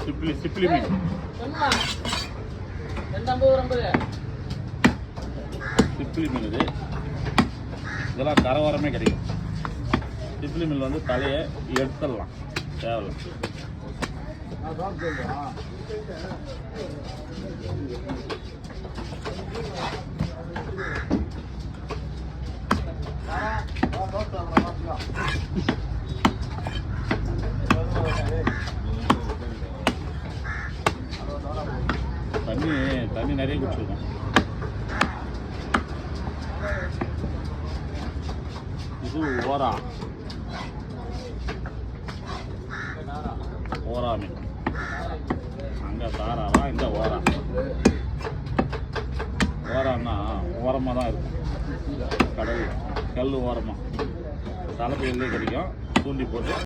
சிப்பிலி மீன். சிப்பிலி மீன் இது. இதெல்லாம் கரவாரமே கிடைக்கும். சிப்பிலி மீன் வந்து தலையை எடுத்துடலாம், தேவையில்ல. தண்ணி நிறைய குடிச்சிருக்கோம். இது ஓரா மீன். அங்கே தாராவா, இந்த ஓரான்னா ஓரமாக தான் இருக்கும். கடல் ஓரமாக தலைப்பயிலே கிடைக்கும். தூண்டி போட்டு